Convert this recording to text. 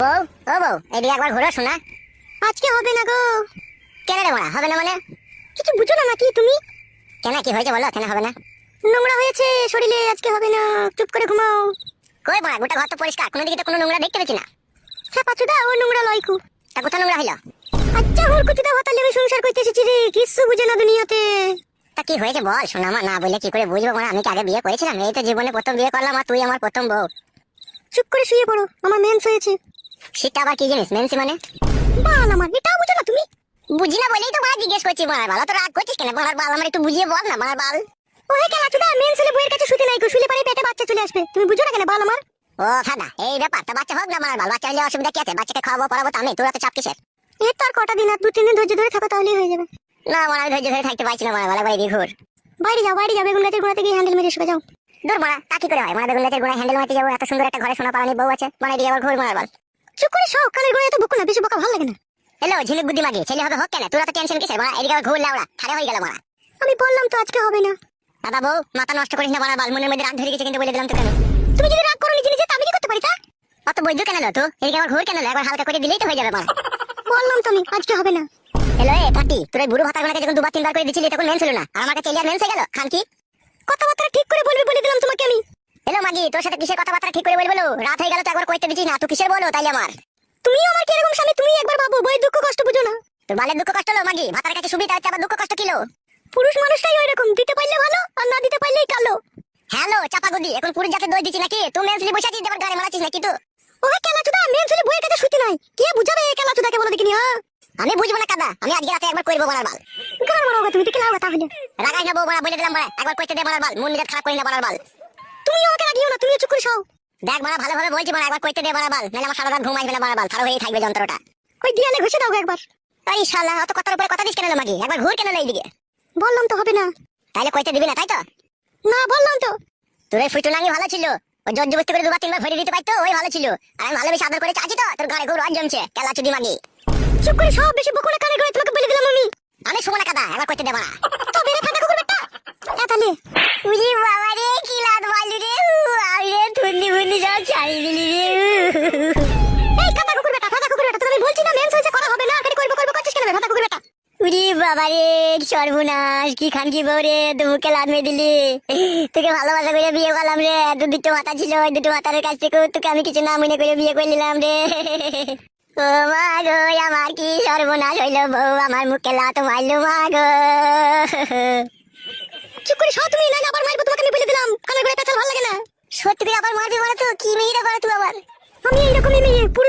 বউ, ও বউ, এদিকে একবার ঘুরো শোনা। আজকে হবে না গো। কেন রে মারা হবে না মানে? কিছু বুঝো না নাকি তুমি? কেন, কি হয়েছে বলো, কেন হবে না? নোংরা হয়েছে শরীরে, আজকে হবে না, চুপ করে ঘুমাও। কই মারা, গোটা ঘর তো পরিষ্কার, কোনো দিকে তো কোনো নোংরা দেখতে পেছি না। হ্যাঁ পাচুদা, ও নোংরা লয়কু। তা কোথা নোংরা হইলো? আচ্ছা ওর কুতিটা হতালে আমি সংসার করতে এসেছি রে, কিছু বুঝে না দুনিয়াতে। তা কি হয়েছে বল শোনা, মা না বললে কি করে বুঝবো মারা? আমি কি আগে বিয়ে করেছিলাম? এই তো জীবনে প্রথম বিয়ে করলাম, আর তুই আমার প্রথম বউ। চুপ করে শুয়ে পড়ো, আমার মেন্স হয়েছে। সেটা আবার কি জিনিস মেনসি মানে? বাল আমার, এটাও বুঝো না তুমি? বুঝি না বলেই তো মারা জিজ্ঞেস করছি। মারার বাল তো রাগ করছিস কেন? মারার বাল আমার একটু বুঝিয়ে বল না মারার বাল। ও হে কেলাচুদা, মেন্স হলে বইয়ের কাছে শুতে নাই গো, শুলে পারে পেটে বাচ্চা চলে আসবে, তুমি বুঝো না কেন বাল আমার? ও ফাদা, এই ব্যাপার। তা বাচ্চা হোক না মারার বাল, বাচ্চা হলে অসুবিধা কি আছে? বাচ্চাকে খাওয়াবো পড়াবো তো আমি, তোরা তো চাপ কিসের? এর তো আর কটা দিন, আর 2-3 দিন ধৈর্য ধরে থাকো তাহলেই হয়ে যাবে। না মারা, আমি ধৈর্য ধরে থাকতে পারছি না মারার বাল, একবার এদিকে ঘুর। বাইরে যাও, বাইরে যাও, বেগুন গাছের গোড়াতে গিয়ে হ্যান্ডেল মেরে শুয়ে যাও। দূর মারা, তা কি করে হয়? মারা বেগুন গাছের গোড়ায় হ্যান্ডেল মারতে যাবো? এত সুন্দর একটা ঘরে সোনা পালানি বউ আছে, মানে এদিকে আবার ঘুর মারার বাল। চুপ করে শোও, কানের গোড়ায় তো বকো না, বেশি বকা ভালো লাগে না। হ্যালো ঝিলিক বুদ্ধি মাগি, ছেলে হবে হোক কেন? তোরা তো টেনশন কিসের মারা? এদিকে আবার ঘুর লাউড়া খারে হয়ে গেল মারা। আমি বললাম তো আজকে হবে না। দাদা বউ, মাথা নষ্ট করিস না মারার বাল, মনের মধ্যে রাগ ধরে গেছে কিন্তু বলে দিলাম তো কেন? তুমি যদি রাগ করো নিজে নিজে, তা আমি কি করতে পারি তা? অত বৈদ্য কেন লো তো? এদিকে আবার ঘুর কেন লো? একবার হালকা করে দিলেই তো হয়ে যাবে মারা। বললাম তো আমি আজকে হবে না। হ্যালো এ পাটি, তোর এই বুড়ো ভাতার গোনাকে যখন 2-3 বার করে দিছিলি তখন মেন ছিল না, আর আমাকে চেলিয়ার মেন হয়ে গেল খান কি? কথাবার্তা ঠিক করে বলবি বলে দিলাম তোমাকে আমি। হ্যালো মাগি, তোর সাথে কিসের কথাবার্তা ঠিক করে বলবো? রাত হয়ে গেল তো একবার কইতে দিছিস না, তুই কিসের বলো তাইলে আমার? তুমিও আমার কি এরকম স্বামী? তুমি একবার ভাবো, বই দুঃখ কষ্ট বুঝো না। তোর বালের দুঃখ কষ্ট হলো মাগি, ভাতার কাছে সুবিধা হচ্ছে আবার দুঃখ কষ্ট কিলো? পুরুষ মানুষটাই ওই রকম, দিতে পারলে ভালো আর না দিতে পারলেই কালো। হ্যালো চাপাগুদি, এখন পুরুষ জাতে দই দিচ্ছি নাকি? তুই মেনসলি বসে আছিস, এবার গাড়ি মারাচ্ছিস নাকি তুই? ওই কেলাচুদা, মেন ছেলে বইয়ের কাছে শুতে নাই, কে বুঝাবে এই কেলাচুদাকে বলো দেখিনি? হ্যাঁ আমি বুঝবো না কাদা, আমি আজকে রাতে একবার করবো মারার বাল। গান মারো, তুমি টিকে লাও তাহলে। রাগাই না বউ মারা, বলে দিলাম মারা, একবার কইতে দে মারার বাল, মন নিজের খারাপ করি না মারার বাল। তুমিও আমাকে রাগিও না, তুমিও চুপ করে শাও। দেখ মারা, ভালোভাবে বলছি মারা, একবার কইতে দে মারার বাল, নাহলে আমার সারা রাত ঘুম আসবে না মারার বাল, খারাপ হয়েই থাকবে যন্ত্রটা। ওই দিয়ালে ঘষে দাও গো একবার। এই শালা অত কথার উপরে কথা দিস কেন লো মাগি? একবার ঘুর কেন লো এইদিকে? বললাম তো হবে না। তাইলে কইতে দিবি না তাই তো? না বললাম তো। তোর এই ফুটুলাঙ্গি ভালো ছিল, ওই জোর জবস্তি করে 2-3 বার ভরে দিতে পারতো, ওই ভালো ছিল। আর আমি ভালোবেসে আদর করে চাচ্ছি তো, তোর ঘরে ঘুর রজ জমছে কেলা চুদি মাগি। চুপ করে শাও, বেশি বকো না, কানের গোড়ায় তোমাকে বলে দিলাম আমি। আমি শুবো না কাদা, একবার কইতে দে মারা। তো বেরে ফাটা কুকুর বেটা। তাহলে উজি বাবা রে, কি লাদ মারলি রে, আমি রে ঠুন্ডি ফুন্ডি সব ছাড়িয়ে দিলি রে। এই কাটা কুকুর বেটা, ফাটা কুকুর বেটা, তুমি বলছি না মেন্স হয়েছে, করা হবে না, খালি করবো করবো করছিস কেন ফাটা কুকুর বেটা? উজি বাবা রে, সর্বনাশ, কি খান কি বউ রে, তুই মুখে লাদ মেরে দিলি। তোকে ভালোবাসা করে বিয়ে করলাম রে, দুটো মাথা ছিল, ওই দুটো মাথার কাছ থেকে তোকে আমি কিছু না মনে করে বিয়ে করে নিলাম রে। ও মা গো, আমার কি সর্বনাশ হইলো, বউ আমার মুখে লাত মারলো মা গো। চুপ করে শাও তুমি, নাইলে আবার মারবো তোমাকে, আমি বলে দিলাম, কানের গোড়ায় পেঁচাল ভালো লাগে না। সত্যি করে আবার মারবি? মানে তো কি মেয়েরা করে তুই আবার? আমি এইরকমই মেয়ে, পুরুষ